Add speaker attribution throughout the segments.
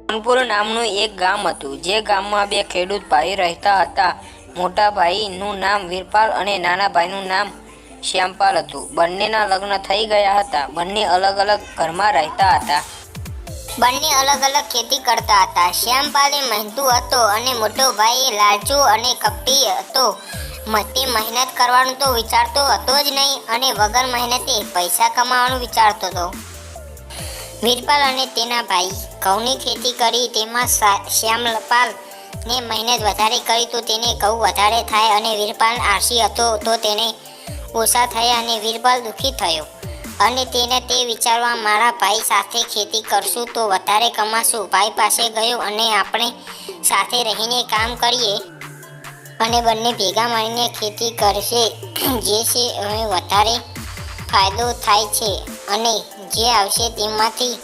Speaker 1: સોનપુર નામનું એક ગામ હતું, જે ગામમાં બે ખેડૂત ભાઈ રહેતા હતા. મોટા ભાઈનું નામ વીરપાલ અને નાના ભાઈનું નામ શ્યામપાલ હતું. બંનેના લગ્ન થઈ ગયા હતા. બંને અલગ અલગ ઘરમાં રહેતા હતા.
Speaker 2: બંને અલગ અલગ ખેતી કરતા હતા. શ્યામપાલ મહેનતુ હતો અને મોટો ભાઈ લાલચુ અને કપટી હતો. તે મહેનત કરવાનું તો વિચારતો હતો જ નહીં અને વગર મહેનતે પૈસા કમાવાનું વિચારતો હતો. વીરપાલ અને તેના ભાઈ ઘઉંની ખેતી કરી. તેમાં શ્યામપાલ ને મહેનત વધારે કરી તો તેને ઘઉં વધારે થાય અને વીરપાલ આળસી હતો તો તેને ઓછા થયા અને વીરપાલ દુઃખી થયો અને તેને તે વિચારવા, મારા ભાઈ સાથે ખેતી કરશું તો વધારે કમાશું. ભાઈ પાસે ગયો અને આપણે સાથે રહીને કામ કરીએ અને બંને ભેગા મળીને ખેતી કરશે, જે છે હવે વધારે ફાયદો થાય છે અને જે આવશે તેમાંથી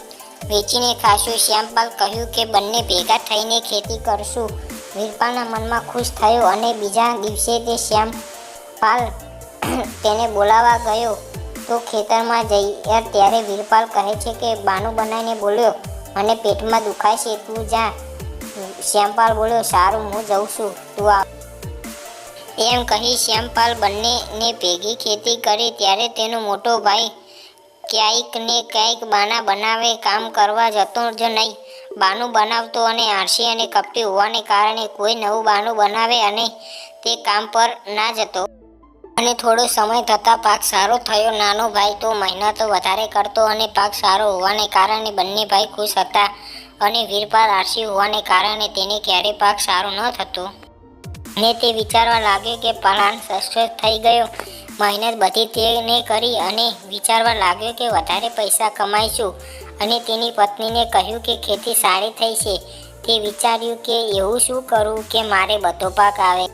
Speaker 2: વેચીને ખાશું. શ્યામપાલ કહ્યું કે બંને ભેગા થઈને ખેતી કરશું. વીરપાલના મનમાં ખુશ થયો અને બીજા દિવસે તે શ્યામપાલ તેને બોલાવવા ગયો તો ખેતરમાં જઈ ત્યારે વીરપાલ કહે છે કે બાનું બનાવીને બોલ્યો, મને પેટમાં દુખાય છે, તું જા. શ્યામપાલ બોલ્યો, સારું, હું જઉં છું, તું આવ. એમ કહી શ્યામપાલ બંનેને ભેગી ખેતી કરી. ત્યારે તેનો મોટો ભાઈ ક્યાંક ને ક્યાંક બાના બનાવે કામ કરવા જતો જ નહીં. બાનું બનાવતો અને આળસી અને કપટી હોવાને કારણે કોઈ નવું બાનું બનાવે અને તે કામ પર ના જતો અને થોડો સમય થતાં પાક સારો થયો. નાનો ભાઈ તો મહેનત વધારે કરતો અને પાક સારો હોવાને કારણે બંને ભાઈ ખુશ હતા અને વીરપાલ આળસી હોવાને કારણે તેને ક્યારેય પાક સારો ન થતો અને તે વિચારવા લાગ્યો કે પ્લાન સક્સેસ થઈ ગયો. મહેનત બધી તેને કરી અને વિચારવા લાગ્યો કે વધારે પૈસા કમાઈશું અને તેની પત્નીને કહ્યું કે ખેતી સારી થઈ છે. તે વિચાર્યું કે એવું શું કરું કે મારે બધો પાક આવે.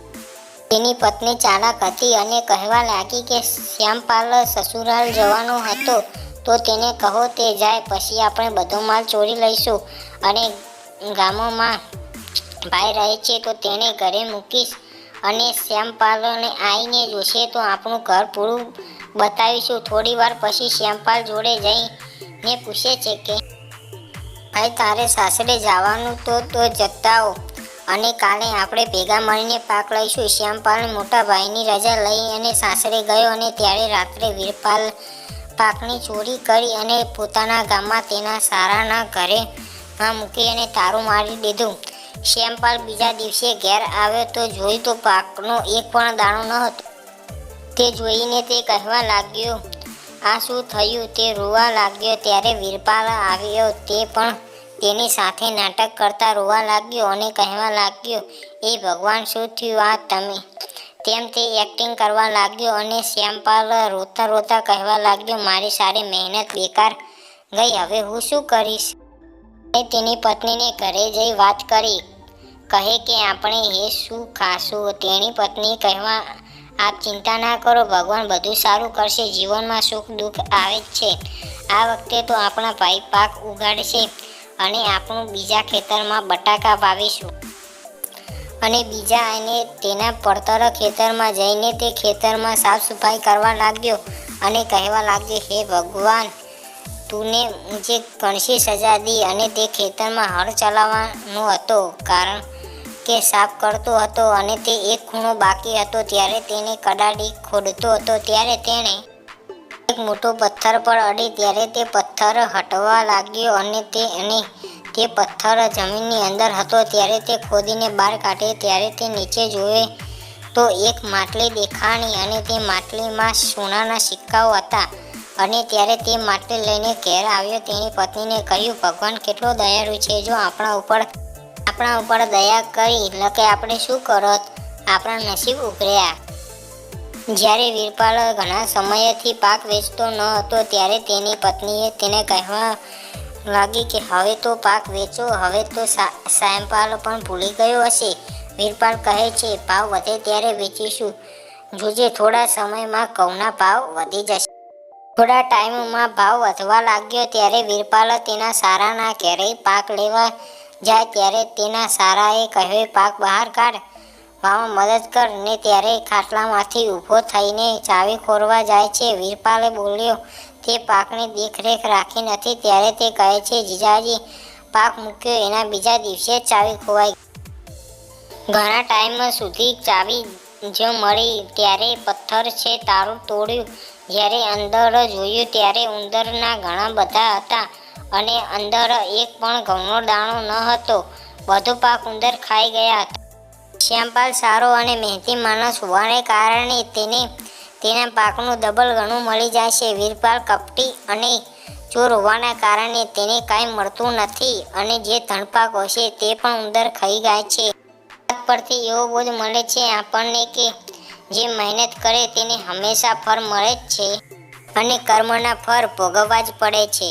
Speaker 2: તેની પત્ની ચાલાક હતી અને કહેવા લાગી કે શ્યામપાલ સસુરાલ જવાનો હતો તો તેને કહો તે જાય, પછી આપણે બધો માલ ચોરી લઈશું અને ગામોમાં ભાઈ રહે છે તો તેને ઘરે મૂકીશ અને શ્યામપાલને આવીને જોશે તો આપણું ઘર પૂરું બતાવીશું. થોડી વાર પછી શ્યામપાલ જોડે જઈને પૂછે છે કે ભાઈ, તારે સાસરે જવાનું તો જતાઓ અને કાલે આપણે ભેગા મળીને પાક લઈશું. શ્યામપાલ મોટા ભાઈની રજા લઈ અને સાસરે ગયો અને ત્યારે રાત્રે વીરપાલ પાકની ચોરી કરી અને પોતાના ગામમાં તેના સારાના ઘરેમાં મૂકી અને તારું મારી દીધું. શ્યામપાલ બીજા દિવસે ઘેર આવ્યો તો જોયું તો પાકનો એક પણ દાણો ન હતો. તે જોઈને તે કહેવા લાગ્યો, આ શું થયું? તે રોવા લાગ્યો. ત્યારે વીરપાલ આવ્યો. તે પણ તેની સાથે નાટક કરતા રોવા લાગ્યો અને કહેવા લાગ્યો, એ ભગવાન, શું થયું આ તમે? તેમ તે એક્ટિંગ કરવા લાગ્યો અને શ્યામપાલ રોતા રોતા કહેવા લાગ્યો, મારી સારી મહેનત બેકાર ગઈ, હવે હું શું કરીશ? તેની પત્નીને ઘરે જઈ વાત કરી. કહે કે આપણે એ શું ખાશું? તેની પત્ની કહેવા, આપ ચિંતા ના કરો, ભગવાન બધું સારું કરશે. જીવનમાં સુખ દુઃખ આવે જ છે. આ વખતે તો આપણા ભાઈ પાક ઉગાડશે અને આપણું બીજા ખેતરમાં બટાકા વાવીશું. અને બીજા અને તેના પડતર ખેતરમાં જઈને તે ખેતરમાં સાફ સફાઈ કરવા લાગ્યો અને કહેવા લાગ્યો, હે ભગવાન, તુને મુझे કણસી સજા દી. અને તે ખેતરમાં હળ ચલાવવાનો હતો કારણ કે સાફ કરતો હતો અને તે એક ખૂણો બાકી હતો. ત્યારે તેને કડાડી ખોદતો હતો. ત્યારે તેણે એક મોટો પથ્થર પર અડી. ત્યારે તે પથ્થર હટવા લાગ્યો અને તે પથ્થર જમીનની અંદર હતો. ત્યારે તે ખોદીને બહાર કાઢે. ત્યારે તે નીચે જોયે તો એક માટલી દેખાણી અને તે માટલીમાં સોનાના સિક્કાઓ હતા અને ત્યારે તે માટલી લઈને ઘેર આવ્યો. તેની પત્નીને કહ્યું, ભગવાન કેટલો દયાળુ છે, જો આપણા ઉપર દયા કરી લકે આપણે શું કરત? આપણા નસીબ ઉભર્યા. જ્યારે વીરપાલ ઘણા સમયથી પાક વેચતો ન હતો ત્યારે તેની પત્નીએ તેને કહેવા લાગી કે હવે તો પાક વેચો. હવે તો શ્યામપાલ પણ ભૂલી ગયો હશે. વીરપાલ કહે છે, ભાવ વધે ત્યારે વેચીશું. જોજે થોડા સમયમાં ઘઉંના ભાવ વધી જશે. થોડા ટાઈમમાં ભાવ વધવા લાગ્યો. ત્યારે વીરપાલ તેના સારાના ઘરે પાક લેવા જાય. ત્યારે તેના સારાએ કહ્યું, પાક બહાર કાઢ, ભાવમાં મદદ કર. ને ત્યારે ખાટલામાંથી ઊભો થઈને ચાવી ખોરવા જાય છે. વીરપાલે બોલ્યો, તે પાકની દેખરેખ રાખી નથી. ત્યારે તે કહે છે, જીજાજી, પાક મૂક્યો એના બીજા દિવસે જ ચાવી ખોવાઈ. ઘણા ટાઈમ સુધી ચાવી જ મળી ત્યારે પથ્થર છે તારું તોડ્યું. જ્યારે અંદર જોયું ત્યારે ઉંદરના ઘણા બધા હતા અને અંદર એક પણ ઘઉંનો દાણો ન હતો. બધો પાક ઉંદર ખાઈ ગયા હતા. શ્યામપાલ સારો અને મહેનતી માણસ હોવાને કારણે તેને તેના પાકનું ડબલ ગણું મળી જાય છે. વીરપાલ કપટી અને ચોર હોવાના કારણે તેને કાંઈ મળતું નથી અને જે ધનપાક હોય છે તે પણ ઉંદર ખાઈ જાય છે. પરથી એવો બોધ મળે છે આપણને કે જે મહેનત કરે તેને હંમેશા ફળ મળે જ છે અને કર્મના ફળ ભોગવવા જ પડે છે.